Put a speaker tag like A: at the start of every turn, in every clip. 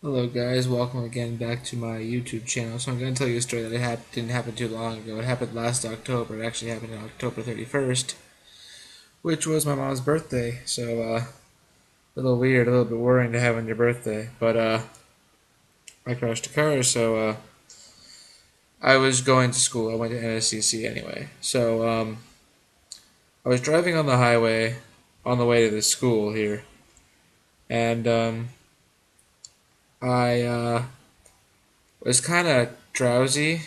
A: Hello guys, welcome again back to my YouTube channel. So I'm going to tell you a story that didn't happen too long ago. It happened last October. It actually happened on October 31st, which was my mom's birthday. So a little weird, a little bit worrying to have on your birthday. But I crashed a car, so I was going to school. I went to NSCC anyway. So I was driving on the highway on the way to the school here, and I was kind of drowsy,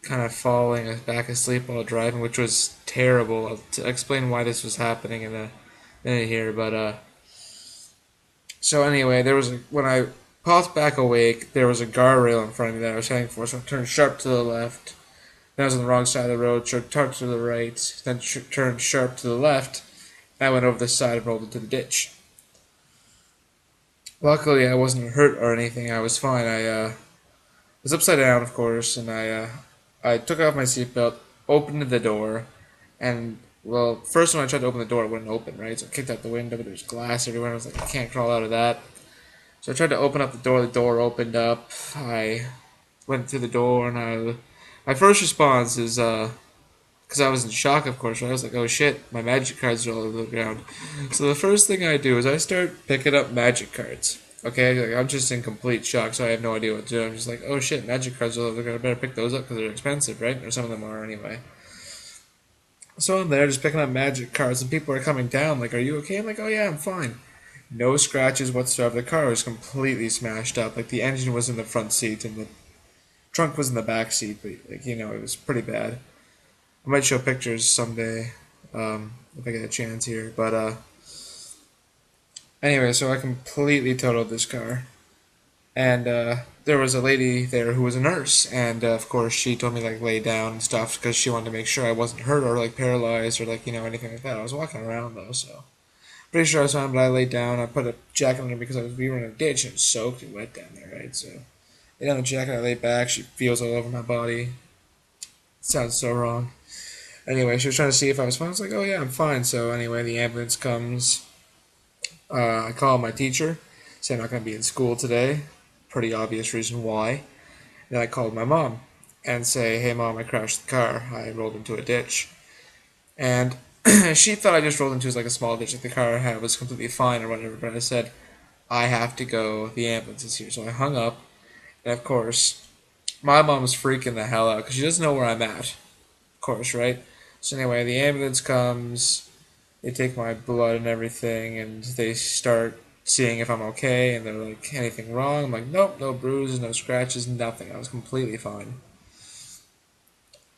A: kind of falling back asleep while driving, which was terrible. I'll explain why this was happening in a minute here, but so anyway, when I popped back awake, there was a guardrail in front of me that I was heading for, so I turned sharp to the left. Then I was on the wrong side of the road, turned to the right, then turned sharp to the left. And I went over the side and rolled into the ditch. Luckily, I wasn't hurt or anything. I was fine. I was upside down, of course, and I took off my seatbelt, opened the door, and well, first when I tried to open the door, it wouldn't open, right? So I kicked out the window, but there's glass everywhere. I was like, I can't crawl out of that. So I tried to open up the door opened up. I went through the door, and my first response is, because I was in shock, of course, right? I was like, oh shit, my magic cards are all over the ground. So the first thing I do is I start picking up magic cards. Okay, like, I'm just in complete shock, so I have no idea what to do. I'm just like, oh shit, magic cards are all over the ground. I better pick those up because they're expensive, right? Or some of them are anyway. So I'm there just picking up magic cards, and people are coming down, like, are you okay? I'm like, oh yeah, I'm fine. No scratches whatsoever. The car was completely smashed up. Like, the engine was in the front seat, and the trunk was in the back seat, but, like, it was pretty bad. I might show pictures someday, if I get a chance here. But anyway, so I completely totaled this car, and there was a lady there who was a nurse, and of course she told me like lay down and stuff because she wanted to make sure I wasn't hurt or like paralyzed or like anything like that. I was walking around though, so pretty sure I was fine. But I laid down. I put a jacket on her because we were in a ditch and it was soaked and wet down there, right? So I laid on the jacket. I lay back. She feels all over my body. It sounds so wrong. Anyway, she was trying to see if I was fine. I was like, oh yeah, I'm fine. So anyway, the ambulance comes. I call my teacher, say I'm not going to be in school today. Pretty obvious reason why. Then I called my mom and say, hey mom, I crashed the car. I rolled into a ditch. And she thought I just rolled into like a small ditch, like the car was completely fine or whatever. But I said, I have to go. The ambulance is here. So I hung up. And of course, my mom was freaking the hell out because she doesn't know where I'm at. Of course, right? So anyway, the ambulance comes. They take my blood and everything, and they start seeing if I'm okay. And they're like, anything wrong? I'm like, nope, no bruises, no scratches, nothing. I was completely fine.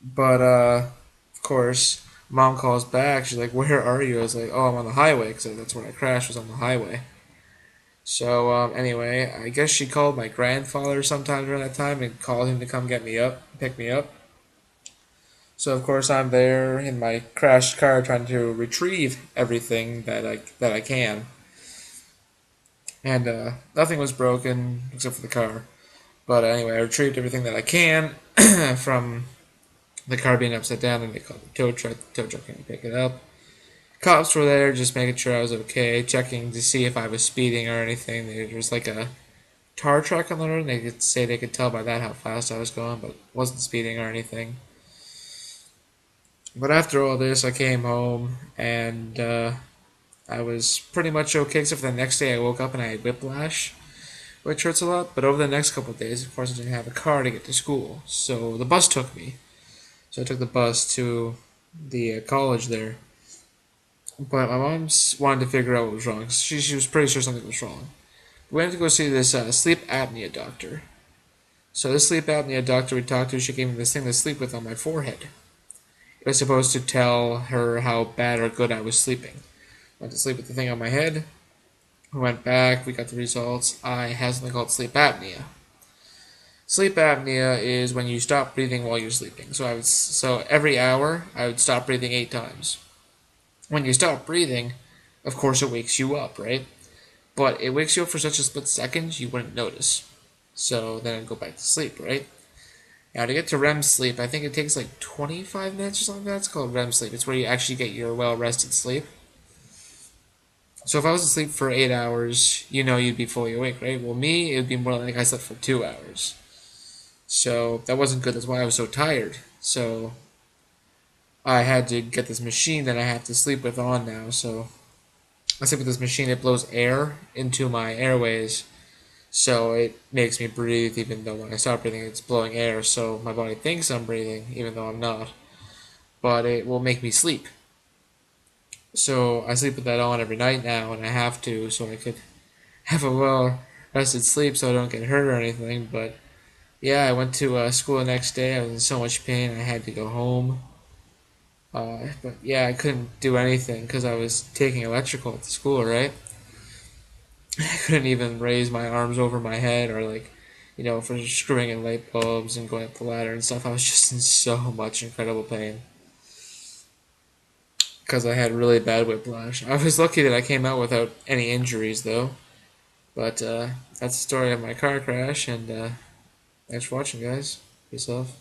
A: But of course, mom calls back. She's like, "Where are you?" I was like, "Oh, I'm on the highway," because that's where I crashed. Was on the highway. So anyway, I guess she called my grandfather sometime during that time and called him to come get me up, pick me up. So of course I'm there in my crashed car trying to retrieve everything that I can, and nothing was broken except for the car. But anyway, I retrieved everything that I can from the car being upside down, and they called the tow truck. The tow truck came to pick it up. Cops were there just making sure I was okay, checking to see if I was speeding or anything. There was like a tar truck on the road, and they could say they could tell by that how fast I was going, but wasn't speeding or anything. But after all this, I came home and I was pretty much okay, except for the next day I woke up and I had whiplash, which hurts a lot. But over the next couple of days, of course, I didn't have a car to get to school, so the bus took me. So I took the bus to the college there. But my mom wanted to figure out what was wrong. She was pretty sure something was wrong. We went to go see this sleep apnea doctor. So this sleep apnea doctor we talked to, she gave me this thing to sleep with on my forehead. It was supposed to tell her how bad or good I was sleeping. I went to sleep with the thing on my head. We went back, we got the results. I had something called sleep apnea. Sleep apnea is when you stop breathing while you're sleeping. So every hour I would stop breathing 8 times. When you stop breathing, of course it wakes you up, right? But it wakes you up for such a split second you wouldn't notice. So then I'd go back to sleep, right? Now to get to REM sleep, I think it takes like 25 minutes or something like that. It's called REM sleep. It's where you actually get your well rested sleep. So if I was asleep for 8 hours, you'd be fully awake, right? Well, me, it would be more like I slept for 2 hours. So that wasn't good. That's why I was so tired. So I had to get this machine that I have to sleep with on now. So I sleep with this machine. It blows air into my airways. So it makes me breathe even though when I stop breathing, it's blowing air. So my body thinks I'm breathing even though I'm not. But it will make me sleep. So I sleep with that on every night now, and I have to so I could have a well rested sleep so I don't get hurt or anything. But yeah, I went to school the next day. I was in so much pain. I had to go home. But yeah, I couldn't do anything because I was taking electrical at the school, right? I couldn't even raise my arms over my head or for screwing in light bulbs and going up the ladder and stuff. I was just in so much incredible pain because I had really bad whiplash. I was lucky that I came out without any injuries though. But that's the story of my car crash, and thanks for watching, guys. Peace out.